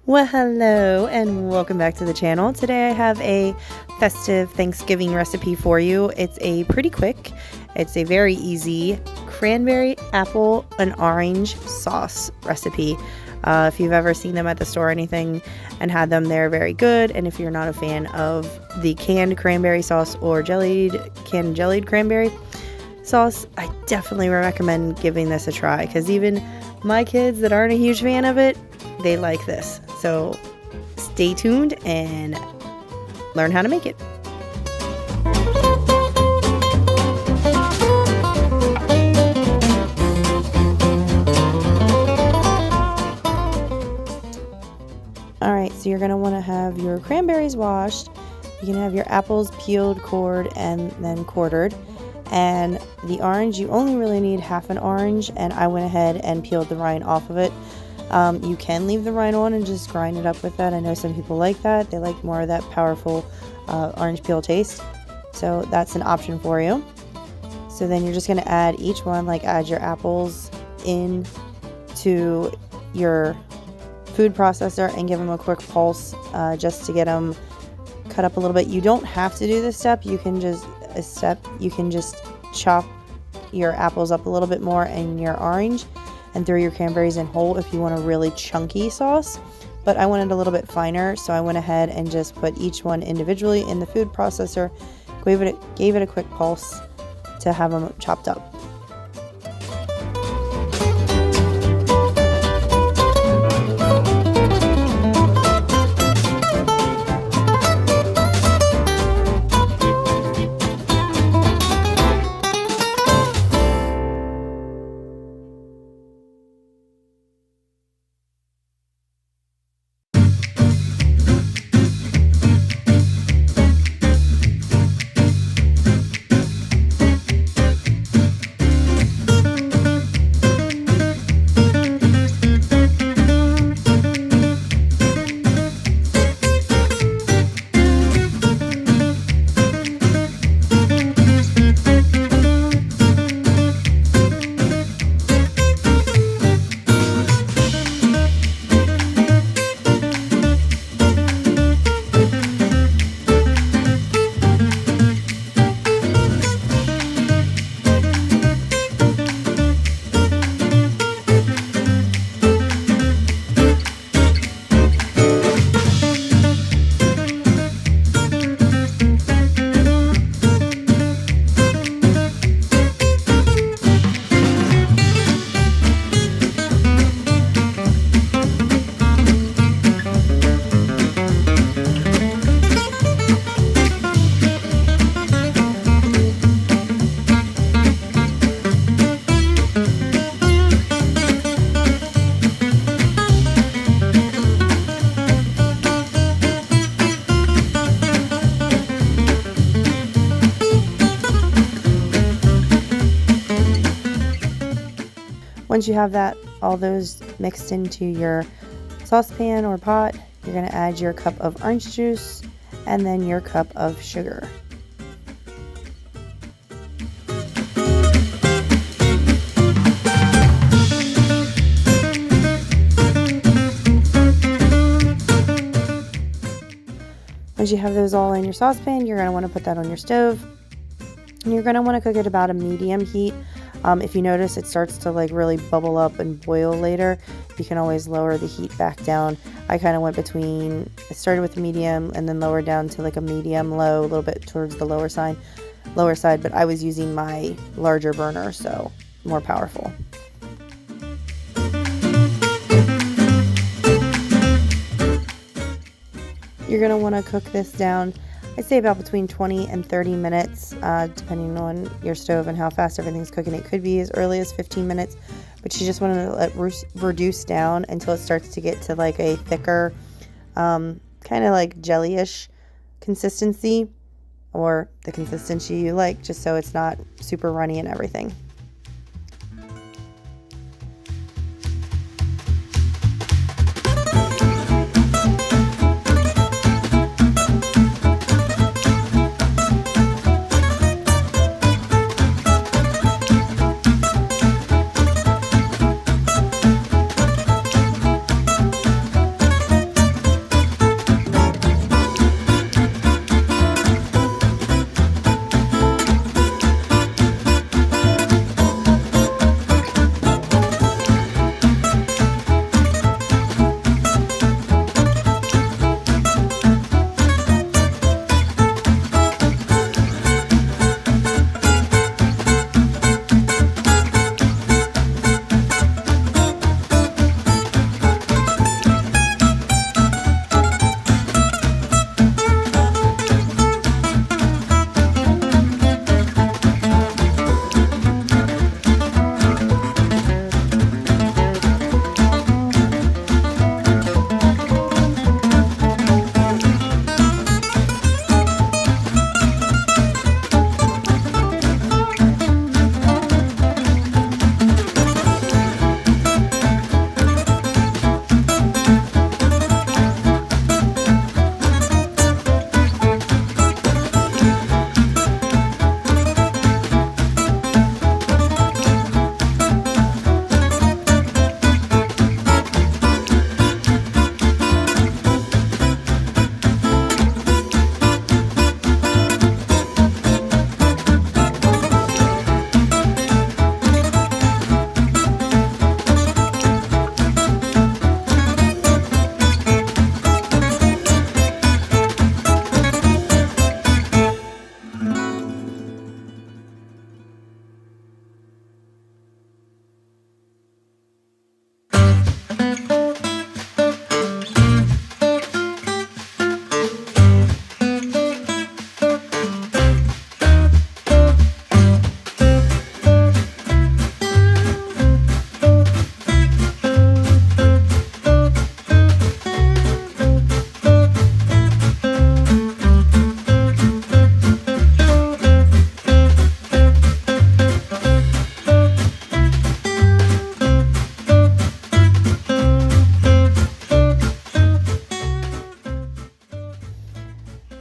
Well, hello and welcome back to the channel. Today I have a festive Thanksgiving recipe for you. It's a pretty quick, it's a very easy cranberry, apple, and orange sauce recipe. If you've ever seen them at the store or anything and had them, they're very good. And if you're not a fan of the canned cranberry sauce or canned jellied cranberry sauce, I definitely recommend giving this a try, because even my kids that aren't a huge fan of it, they like this. So stay tuned and learn how to make it. Alright, so you're going to want to have your cranberries washed. You can have your apples peeled, cored, and then quartered. And the orange, you only really need half an orange, and I went ahead and peeled the rind off of it. You can leave the rind on and just grind it up with that. I know some people like that. They like more of that powerful orange peel taste. So that's an option for you. So then you're just going to add each one, like add your apples into your food processor and give them a quick pulse just to get them cut up a little bit. You don't have to do this step. You can just chop your apples up a little bit more and your orange, and throw your cranberries in whole if you want a really chunky sauce. But I wanted a little bit finer, so I went ahead and just put each one individually in the food processor, gave it a quick pulse to have them chopped up. Once you have all those mixed into your saucepan or pot, you're going to add your cup of orange juice and then your cup of sugar. Once you have those all in your saucepan, you're going to want to put that on your stove. And you're going to want to cook it about a medium heat. If you notice it starts to really bubble up and boil later, you can always lower the heat back down. I kind of I started with medium and then lowered down to a medium low, a little bit towards the lower side, but I was using my larger burner, so more powerful. You're going to want to cook this down, I'd say about between 20 and 30 minutes, depending on your stove and how fast everything's cooking. It could be as early as 15 minutes, but you just want to let it reduce down until it starts to get to a thicker, kind of jelly-ish consistency, or the consistency you like, just so it's not super runny and everything.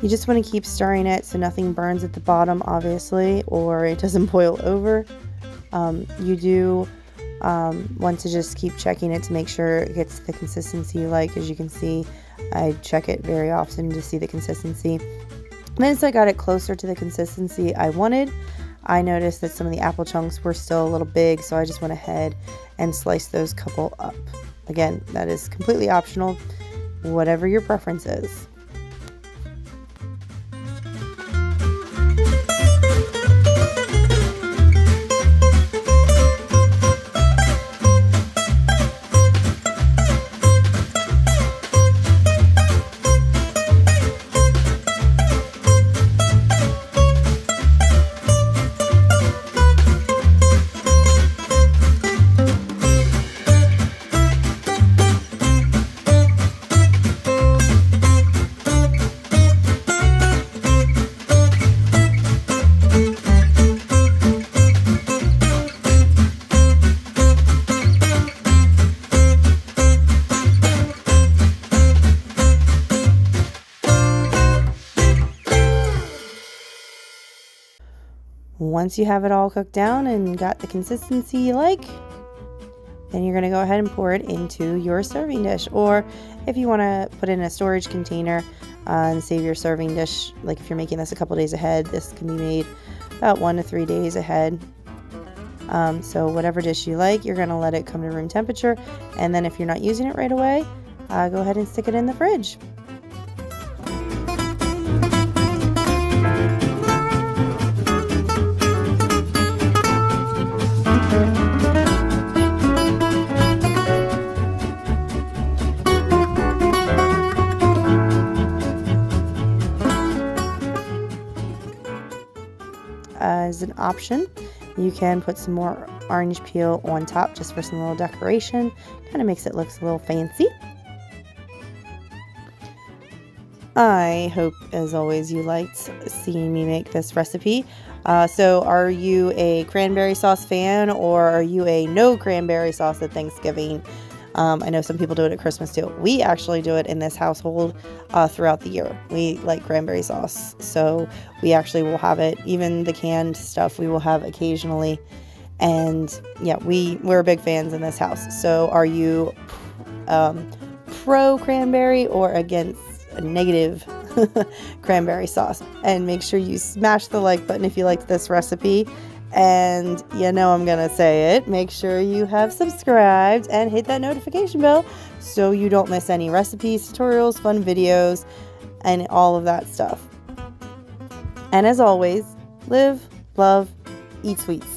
You just want to keep stirring it so nothing burns at the bottom, obviously, or it doesn't boil over. You do want to just keep checking it to make sure it gets the consistency you like. As you can see, I check it very often to see the consistency. And then as I got it closer to the consistency I wanted, I noticed that some of the apple chunks were still a little big, so I just went ahead and sliced those couple up. Again, that is completely optional, whatever your preference is. Once you have it all cooked down and got the consistency you like, then you're going to go ahead and pour it into your serving dish. Or if you want to put it in a storage container and save your serving dish, like if you're making this a couple days ahead, this can be made about 1 to 3 days ahead. So whatever dish you like, you're going to let it come to room temperature. And then if you're not using it right away, go ahead and stick it in the fridge. As an option, you can put some more orange peel on top just for some little decoration. Kind of makes it look a little fancy. I hope, as always, you liked seeing me make this recipe. So are you a cranberry sauce fan, or are you a no cranberry sauce at Thanksgiving? I know some people do it at Christmas too. We actually do it in this household throughout the year. We like cranberry sauce, so we actually will have it. Even the canned stuff we will have occasionally. And yeah, we're big fans in this house. So are you pro cranberry or against a negative cranberry sauce? And make sure you smash the like button if you liked this recipe. And you know I'm gonna say it, make sure you have subscribed and hit that notification bell so you don't miss any recipes, tutorials, fun videos, and all of that stuff. And as always, live, love, eat sweets.